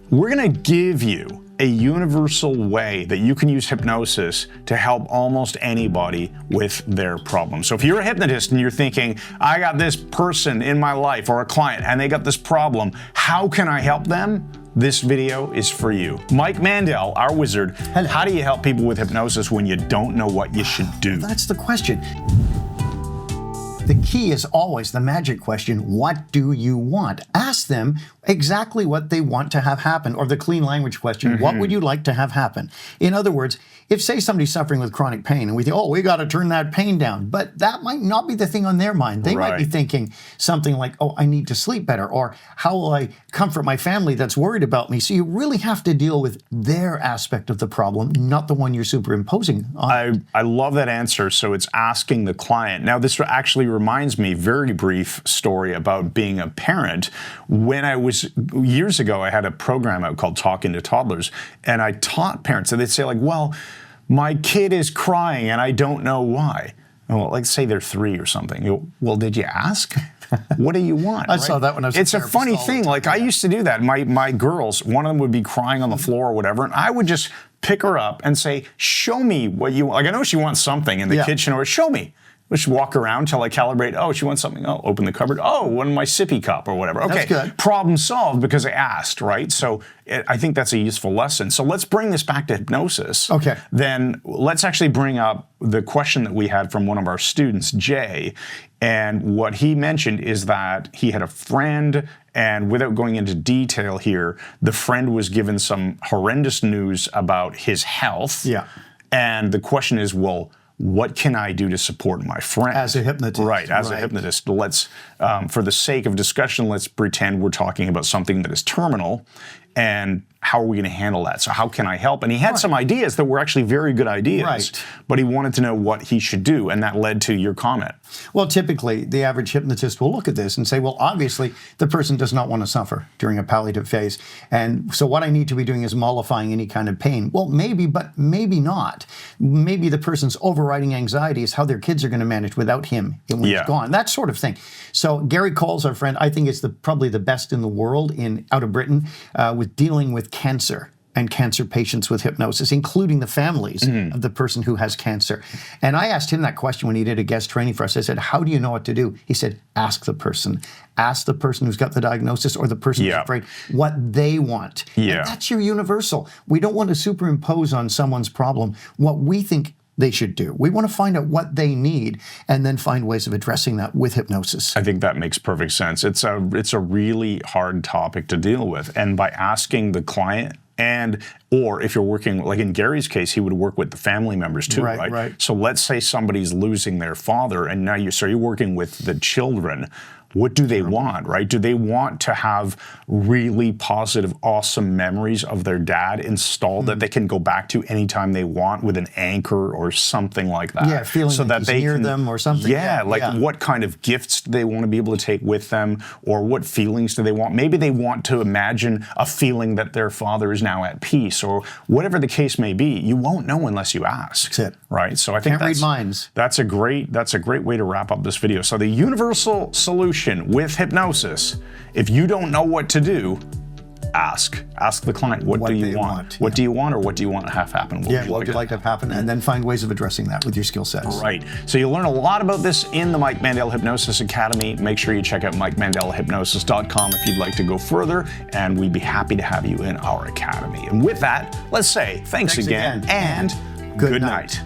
We're going to give you a universal way that you can use hypnosis to help almost anybody with their problem. So if you're a hypnotist and you're thinking, I got this person in my life or a client and they got this problem, how can I help them? This video is for you. Mike Mandel, our wizard, Hello. How do you help people with hypnosis when you don't know what you should do? That's the question. The key is always the magic question, what do you want? Ask them exactly what they want to have happen, or the clean language question, what would you like to have happen? In other words, if say somebody's suffering with chronic pain and we think, oh, we got to turn that pain down, but that might not be the thing on their mind. They might be thinking something like, oh, I need to sleep better, or how will I comfort my family that's worried about me? So you really have to deal with their aspect of the problem, not the one you're superimposing on. I love that answer. So it's asking the client. Now, this actually reminds me, very brief story about being a parent. When I was, years ago, I had a program out called Talking to Toddlers, and I taught parents, and they'd say like, well, my kid is crying and I don't know why. Well, like say they're 3 or something. You go, well, did you ask? What do you want? I saw that when I was It's a funny thing. Like I used to do that. My girls, one of them would be crying on the floor or whatever, and I would just pick her up and say, show me what you want. Like I know she wants something in the kitchen, or show me. We should walk around until I calibrate. Oh, she wants something. Oh, open the cupboard. Oh, one of my sippy cup or whatever. Okay, that's good. Problem solved because I asked, right? So I think that's a useful lesson. So let's bring this back to hypnosis. Okay. Then let's actually bring up the question that we had from one of our students, Jay. And what he mentioned is that he had a friend, and without going into detail here, the friend was given some horrendous news about his health. Yeah. And the question is, well, what can I do to support my friend? As a hypnotist. Right, as a hypnotist. Let's, for the sake of discussion, let's pretend we're talking about something that is terminal, and how are we going to handle that? So how can I help? And he had some ideas that were actually very good ideas, but he wanted to know what he should do, and that led to your comment. Well, typically, the average hypnotist will look at this and say, well, obviously, the person does not want to suffer during a palliative phase. And so what I need to be doing is mollifying any kind of pain. Well, maybe, but maybe not. Maybe the person's overriding anxiety is how their kids are going to manage without him when he's gone. That sort of thing. So Gary Cole's our friend. I think it's probably the best in the world out of Britain with dealing with cancer and cancer patients with hypnosis, including the families of the person who has cancer. And I asked him that question when he did a guest training for us. I said, how do you know what to do? He said, ask the person. Ask the person who's got the diagnosis or the person who's afraid what they want. And that's your universal. We don't want to superimpose on someone's problem what we think they should do. We want to find out what they need and then find ways of addressing that with hypnosis. I think that makes perfect sense. It's a really hard topic to deal with. And by asking the client, or if you're working, like in Gary's case, he would work with the family members too, right? So let's say somebody's losing their father, and now you're working with the children. What do they want, right? Do they want to have really positive, awesome memories of their dad installed that they can go back to anytime they want with an anchor or something like that? Yeah, feeling so like that they near can, them or something. What kind of gifts do they want to be able to take with them, or what feelings do they want? Maybe they want to imagine a feeling that their father is now at peace, or whatever the case may be. You won't know unless you ask. That's it. Right? So I think read minds. That's a great way to wrap up this video. So the universal solution with hypnosis, if you don't know what to do, ask the client, what do you want? What do you want, or what do you want to have happen? What would you like to have happen? And then find ways of addressing that with your skill sets. Right. So you'll learn a lot about this in the Mike Mandel Hypnosis Academy. Make sure you check out MikeMandelHypnosis.com if you'd like to go further, and we'd be happy to have you in our academy. And with that, let's say thanks again and good night.